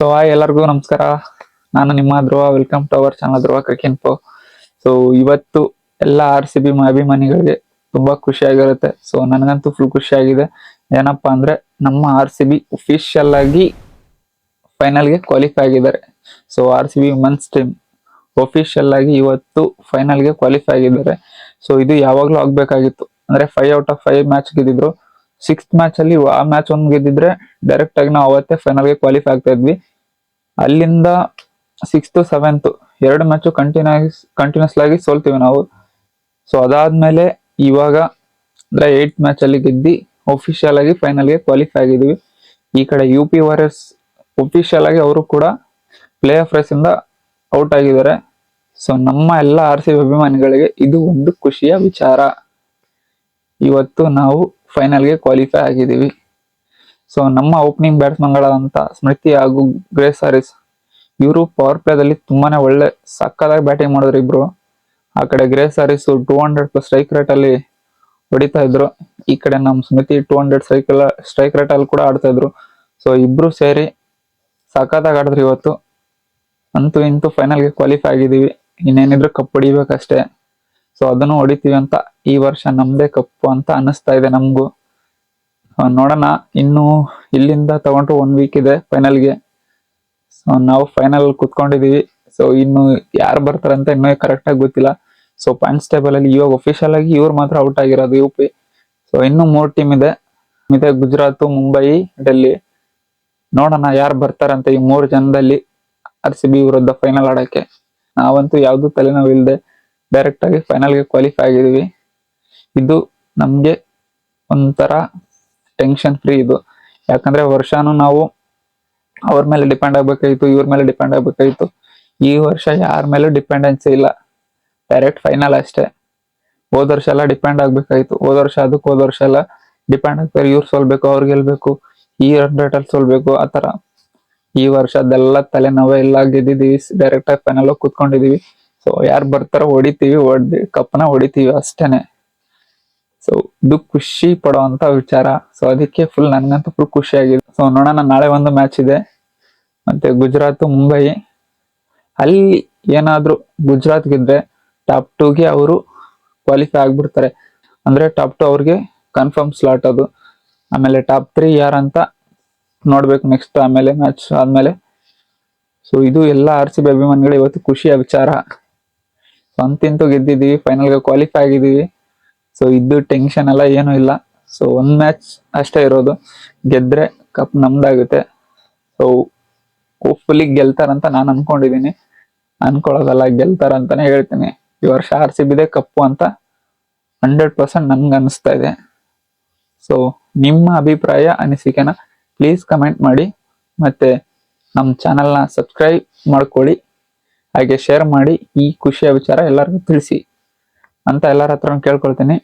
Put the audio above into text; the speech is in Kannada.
ಸೊ ಹಾಯ್ ಎಲ್ಲರಿಗೂ ನಮಸ್ಕಾರ. ನಾನು ನಿಮ್ಮ Dhruva. Welcome to our channel Dhruva cricket info. So ಇವತ್ತು ಎಲ್ಲ RCB ಅಭಿಮಾನಿಗಳಿಗೆ ತುಂಬಾ ಖುಷಿಯಾಗಿರುತ್ತೆ. ಸೊ ನನಗಂತೂ ಫುಲ್ ಖುಷಿಯಾಗಿದೆ. ಏನಪ್ಪಾ ಅಂದ್ರೆ ನಮ್ಮ RCB ಒಫಿಷಿಯಲ್ ಆಗಿ ಫೈನಲ್ಗೆ ಕ್ವಾಲಿಫೈ ಆಗಿದ್ದಾರೆ. So RCB women's team official ಆಗಿ ಇವತ್ತು ಫೈನಲ್ಗೆ ಕ್ವಾಲಿಫೈ ಆಗಿದ್ದಾರೆ. ಸೊ ಇದು ಯಾವಾಗ್ಲೂ ಆಗ್ಬೇಕಾಗಿತ್ತು. ಅಂದ್ರೆ 5 ಔಟ್ ಆಫ್ 5 ಮ್ಯಾಚ್ ಗೆದ್ದಿದ್ರು. 6th ಮ್ಯಾಚ್ ಅಲ್ಲಿ ಆ ಮ್ಯಾಚ್ ಒಂದ್ ಗೆದ್ದಿದ್ರೆ ಡೈರೆಕ್ಟ್ ಆಗಿ ನಾವು ಅವತ್ತೇ ಫೈನಲ್ಗೆ ಕ್ವಾಲಿಫೈ ಆಗ್ತಾ ಇದ್ವಿ. ಅಲ್ಲಿಂದ 6th 7th 2 ಮ್ಯಾಚ್ ಕಂಟಿನ್ಯೂಸ್ ಆಗಿ ಸೋಲ್ತೀವಿ ನಾವು. ಸೊ ಅದಾದ್ಮೇಲೆ ಇವಾಗ ಅಂದ್ರೆ 8th ಮ್ಯಾಚ್ ಅಲ್ಲಿ ಗೆದ್ದಿ ಒಫಿಷಿಯಲ್ ಆಗಿ ಫೈನಲ್ಗೆ ಕ್ವಾಲಿಫೈ ಆಗಿದ್ವಿ. ಈ ಕಡೆ UP ವಾರಿಯರ್ಸ್ ಒಫಿಷಿಯಲ್ ಆಗಿ ಅವರು ಕೂಡ ಪ್ಲೇ ಆಫ್ ರೇಸ್ ಇಂದ ಔಟ್ ಆಗಿದ್ದಾರೆ. ಸೊ ನಮ್ಮ ಎಲ್ಲ RCB ಅಭಿಮಾನಿಗಳಿಗೆ ಇದು ಒಂದು ಖುಷಿಯ ವಿಚಾರ. ಇವತ್ತು ನಾವು ಫೈನಲ್ಗೆ ಕ್ವಾಲಿಫೈ ಆಗಿದ್ದೀವಿ. ಸೊ ನಮ್ಮ ಓಪನಿಂಗ್ ಬ್ಯಾಟ್ಸ್ಮನ್ಗಳಾದಂತ ಸ್ಮೃತಿ ಹಾಗೂ ಗ್ರೇಸ್ ಹಾರಿಸ್ ಇವರು ಪವರ್ ಪ್ಲೇದಲ್ಲಿ ತುಂಬಾನೇ ಒಳ್ಳೆ ಸಕ್ಕದಾಗಿ ಬ್ಯಾಟಿಂಗ್ ಮಾಡಿದ್ರು ಇಬ್ರು. ಆ ಕಡೆ ಗ್ರೇಸ್ ಹಾರಿಸ್ 200+ ಸ್ಟ್ರೈಕ್ ರೇಟ್ ಅಲ್ಲಿ ಹೊಡಿತಾ ಇದ್ರು. ಈ ಕಡೆ ನಮ್ ಸ್ಮೃತಿ 200 ಸ್ಟ್ರೈಕ್ ರೇಟ್ ಅಲ್ಲಿ ಕೂಡ ಆಡ್ತಾ ಇದ್ರು. ಸೊ ಇಬ್ರು ಸೇರಿ ಸಕ್ಕದಾಗಿ ಆಡಿದ್ರು ಇವತ್ತು. ಅಂತೂ ಇಂತೂ ಫೈನಲ್ಗೆ ಕ್ವಾಲಿಫೈ ಆಗಿದ್ದೀವಿ. ಇನ್ನೇನಿದ್ರು ಕಪ್ ಹೊಡಿಬೇಕಷ್ಟೇ. ಸೊ ಅದನ್ನು ಹೊಡಿತೀವಿ ಅಂತ ಈ ವರ್ಷ ನಮ್ದೇ ಕಪ್ಪು ಅಂತ ಅನಿಸ್ತಾ ಇದೆ ನಮ್ಗೂ. ನೋಡೋಣ, ಇನ್ನು ಇಲ್ಲಿಂದ ತಗೊಂಡು 1 ವೀಕ್ ಇದೆ ಫೈನಲ್ಗೆ. ಸೊ ನಾವು ಫೈನಲ್ ಕುತ್ಕೊಂಡಿದೀವಿ. ಸೊ ಇನ್ನು ಯಾರು ಬರ್ತಾರಂತ ಇನ್ನೂ ಕರೆಕ್ಟ್ ಆಗಿ ಗೊತ್ತಿಲ್ಲ. ಸೊ ಪಾಯಿಂಟ್ಸ್ ಟೇಬಲ್ ಅಲ್ಲಿ ಇವಾಗ ಒಫಿಷಿಯಲ್ ಆಗಿ ಇವ್ರು ಮಾತ್ರ ಔಟ್ ಆಗಿರೋದು UP. ಸೊ ಇನ್ನು 3 ಟೀಮ್ ಇದೆ. ಗುಜರಾತ್, ಮುಂಬೈ, ಡೆಲ್ಲಿ. ನೋಡೋಣ ಯಾರು ಬರ್ತಾರಂತ ಈ 3 ಜನದಲ್ಲಿ RCB ವಿರುದ್ಧ ಫೈನಲ್ ಆಡಕ್ಕೆ. ನಾವಂತೂ ಯಾವ್ದು ತಲೆನೋವು ಇಲ್ಲದೆ ಡೈರೆಕ್ಟ್ ಆಗಿ ಫೈನಲ್ಗೆ ಕ್ವಾಲಿಫೈ ಆಗಿದೀವಿ. ಇದು ನಮ್ಗೆ ಒಂಥರ ಟೆನ್ಷನ್ ಫ್ರೀ ಇದು. ಯಾಕಂದ್ರೆ ವರ್ಷಾನು ನಾವು ಅವ್ರ ಮೇಲೆ ಡಿಪೆಂಡ್ ಆಗ್ಬೇಕಾಗಿತ್ತು, ಇವ್ರ ಮೇಲೆ ಡಿಪೆಂಡ್ ಆಗ್ಬೇಕಾಗಿತ್ತು. ಈ ವರ್ಷ ಯಾರ ಮೇಲೆ ಡಿಪೆಂಡೆನ್ಸಿ ಇಲ್ಲ, ಡೈರೆಕ್ಟ್ ಫೈನಲ್ ಅಷ್ಟೇ. ಹೋದ ವರ್ಷ ಎಲ್ಲ ಡಿಪೆಂಡ್ ಆಗ್ಬೇಕಾಗಿತ್ತು. ಹೋದ ವರ್ಷ ಎಲ್ಲ ಡಿಪೆಂಡ್ ಆಗ್ತಾರೆ, ಇವ್ರು ಸೋಲ್ಬೇಕು, ಅವ್ರು ಗೆಲ್ಬೇಕು, ಈ ರನ್ ರೇಟ್ ಅಲ್ಲಿ ಸೋಲ್ಬೇಕು, ಆತರ. ಈ ವರ್ಷ ಅದೆಲ್ಲ ತಲೆನೋವೇ ಇಲ್ಲ, ಗೆದ್ದಿದೀವಿ, ಡೈರೆಕ್ಟ್ ಆಗಿ ಫೈನಲ್ ಕುತ್ಕೊಂಡಿದೀವಿ. ಸೊ ಯಾರು ಬರ್ತಾರೋ ಹೊಡಿತೀವಿ, ಕಪ್ಪನ ಹೊಡಿತೀವಿ ಅಷ್ಟೇನೆ. ಸೊ ಇದು ಖುಷಿ ಪಡುವಂತ ವಿಚಾರ. ಸೊ ಅದಕ್ಕೆ ನನ್ಗಂತೂ ಫುಲ್ ಖುಷಿ ಆಗಿದೆ. ಸೊ ನೋಡೋಣ, ನಾಳೆ ಒಂದು ಮ್ಯಾಚ್ ಇದೆ, ಮತ್ತೆ ಗುಜರಾತ್ ಮುಂಬೈ. ಅಲ್ಲಿ ಏನಾದ್ರು ಗುಜರಾತ್ ಗೆದ್ರೆ ಟಾಪ್ 2ಗೆ ಅವರು ಕ್ವಾಲಿಫೈ ಆಗ್ಬಿಡ್ತಾರೆ. ಅಂದ್ರೆ ಟಾಪ್ 2 ಅವ್ರಿಗೆ ಕನ್ಫರ್ಮ್ ಸ್ಲಾಟ್ ಅದು. ಆಮೇಲೆ ಟಾಪ್ 3 ಯಾರಂತ ನೋಡ್ಬೇಕು ನೆಕ್ಸ್ಟ್, ಆಮೇಲೆ ಮ್ಯಾಚ್ ಆದ್ಮೇಲೆ. ಸೊ ಇದು ಎಲ್ಲ RCB ಅಭಿಮಾನಿಗಳು ಇವತ್ತು ಖುಷಿಯ ವಿಚಾರ. ಅಂತಿಂತೂ ಗೆದ್ದಿದೀವಿ, ಫೈನಲ್ಗೆ ಕ್ವಾಲಿಫೈ ಆಗಿದೀವಿ. ಸೊ ಇದು ಟೆನ್ಷನ್ ಎಲ್ಲ ಏನು ಇಲ್ಲ. ಸೊ 1 ಮ್ಯಾಚ್ ಅಷ್ಟೇ ಇರೋದು, ಗೆದ್ರೆ ಕಪ್ ನಮ್ದಾಗುತ್ತೆ. ಸೊ ಹೋಪ್ಫುಲಿ ಗೆಲ್ತಾರಂತ ನಾನು ಅನ್ಕೊಂಡಿದೀನಿ. ಅನ್ಕೊಳ್ಳೋದಲ್ಲ, ಗೆಲ್ತಾರಂತಾನೆ ಹೇಳ್ತೀನಿ. ಈ ವರ್ಷ RCB ದೇ ಕಪ್ಪು ಅಂತ 100% ನನ್ಗೆ ಅನಿಸ್ತಾ ಇದೆ. ಸೊ ನಿಮ್ಮ ಅಭಿಪ್ರಾಯ, ಅನಿಸಿಕೆನ ಪ್ಲೀಸ್ ಕಮೆಂಟ್ ಮಾಡಿ. ಮತ್ತೆ ನಮ್ಮ ಚಾನಲ್ನ ಸಬ್ಸ್ಕ್ರೈಬ್ ಮಾಡ್ಕೊಳ್ಳಿ, ಹಾಗೆ ಶೇರ್ ಮಾಡಿ. ಈ ಖುಷಿಯ ವಿಚಾರ ಎಲ್ಲರಿಗೂ ತಿಳಿಸಿ ಅಂತ ಎಲ್ಲರ ಹತ್ರ ಕೇಳ್ಕೊಳ್ತೀನಿ.